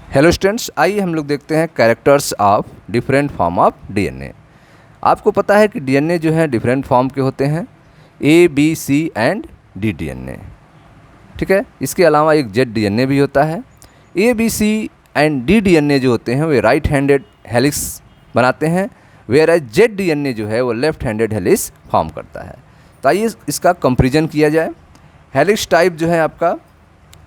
Hello students, आइए हम लोग देखते हैं characters of different form of DNA. आपको पता है कि डीएनए जो है डिफरेंट फॉर्म के होते हैं, A B C and D DNA. ठीक है, इसके अलावा एक जेड डीएनए भी होता है। A B C and D DNA जो होते हैं वे राइट हैंडेड हेलिक्स बनाते हैं, वेयर एज जेड डीएनए जो है वो लेफ्ट हैंडेड हेलिक्स फॉर्म करता है। तो आइए इसका कंपेरिजन किया जाए। हेलिक्स टाइप जो है आपका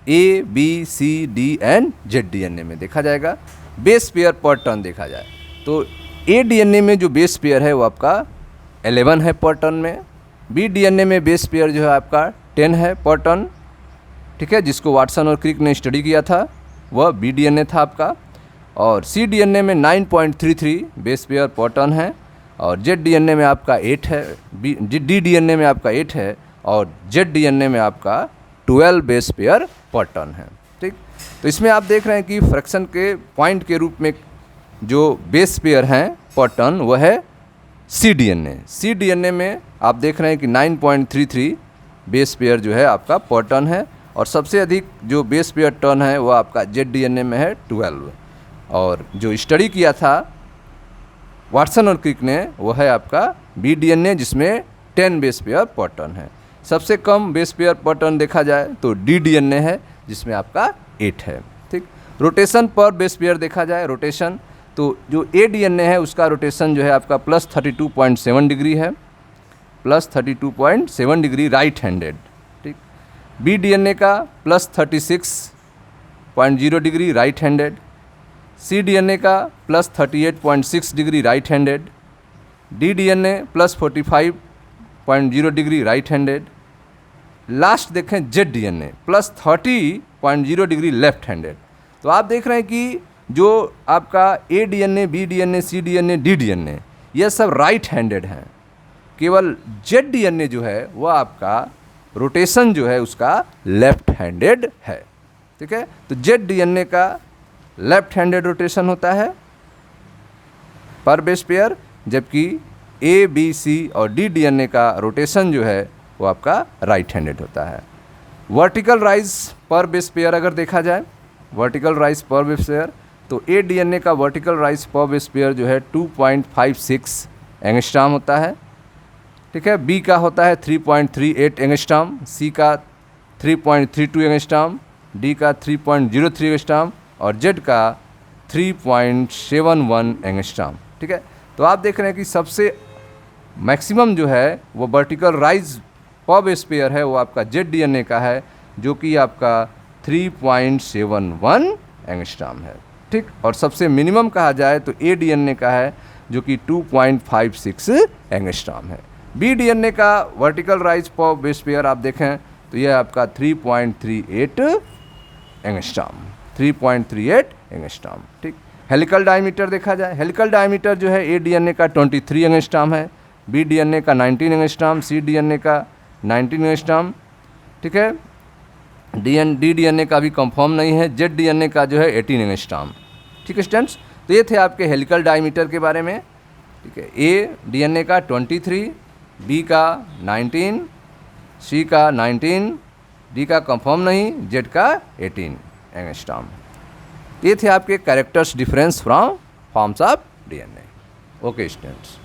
A B C D and Z DNA में देखा जाएगा। बेस पेयर पर टर्न देखा जाए तो ए डीएनए में जो बेस पेयर है वो आपका 11 है पर टर्न में। बी डीएनए में बेस पेयर जो है आपका 10 है पर टर्न। ठीक है, जिसको वाटसन और क्रिक ने स्टडी किया था वह बी डीएनए था आपका। और सी डीएनए में 9.33 बेस पेयर पर टर्न है। और जेड डीएनए में आपका 8 है, डी डीएनए में आपका 8 है और जेड डीएनए में आपका 12 बेस पेयर पर टर्न है। ठीक, तो इसमें आप देख रहे हैं कि फ्रैक्शन के पॉइंट के रूप में जो बेस पेयर हैं पर टर्न वह है सी डीएनए। सी डीएनए में आप देख रहे हैं कि 9.33 बेस पेयर जो है आपका पर टर्न है। और सबसे अधिक जो बेस पेयर टर्न है वह आपका जेड डीएनए में है 12। और जो स्टडी किया था वाटसन और क्रिक ने वह है आपका बी डीएनए, जिसमें 10 बेस पेयर पर टर्न है। सबसे कम बेस पेयर पर टर्न देखा जाए तो डी डीएनए है, जिसमें आपका 8 है। ठीक, रोटेशन पर बेस पेयर देखा जाए, रोटेशन तो जो ए डीएनए है उसका रोटेशन जो है आपका +32.7 डिग्री है, +32.7 डिग्री राइट हैंडेड। ठीक, बी डीएनए का +36.0 degree right handed, C DNA का +38.6 degree right handed, D DNA +45.0 degree right handed. Last देखें Z DNA +30.0 degree left handed. तो आप देख रहे हैं कि जो आपका A DNA, B DNA, C DNA, D DNA ये सब राइट हैंडेड हैं। केवल जेड डीएनए जो है वह आपका रोटेशन जो है उसका लेफ्ट हैंडेड है। ठीक है, तो जेड डीएनए का लेफ्ट हैंडेड रोटेशन होता है पर बेस पेयर, जबकि ए बी सी और डी डीएनए का रोटेशन जो है वो आपका राइट हैंडेड होता है। वर्टिकल राइज पर बेस पेयर अगर देखा जाए, वर्टिकल राइज पर बेस पेयर तो ए डीएनए का वर्टिकल राइज पर बेस पेयर जो है 2.56 एंगस्ट्रॉम होता है। ठीक है, बी का होता है 3.38 एंगस्ट्रॉम, सी का 3.32 एंगस्ट्रॉम, डी का 3.03 एंगस्ट्रॉम और जेड का 3.71 एंगस्ट्रॉम। ठीक है, तो आप देख रहे हैं कि सबसे मैक्सिमम जो है वो वर्टिकल राइज पर बेस पेयर है वो आपका जेड डीएनए का है, जो कि आपका 3.71 एंगस्ट्रॉम है। ठीक, और सबसे मिनिमम कहा जाए तो ए डीएनए का है जो कि 2.56 एंगस्ट्रॉम है। बी डीएनए का वर्टिकल राइज पर बेस पेयर आप देखें तो यह आपका 3.38 एंगस्ट्रॉम, 3.38 एंगस्ट्रॉम। ठीक, हेलिकल डायमीटर देखा जाए, हेलिकल डायमीटर जो है ए डीएनए का 23 एंगस्ट्रॉम है, बी डीएनए का 19 एंगस्ट्रॉम, सी डीएनए का 19 एंगस्ट्रॉम। ठीक है, डी डीएनए का भी कंफर्म नहीं है, जेड डीएनए का जो है 18 एंगस्ट्रॉम। ठीक है स्टूडेंट्स, तो ये थे आपके हेलिकल डायमीटर के बारे में। ठीक है, ए डीएनए का 23, बी का 19, सी का 19, डी का कंफर्म नहीं, जेड का 18 एंगस्ट्रॉम। ये थे आपके characters difference from forms of DNA. Okay students.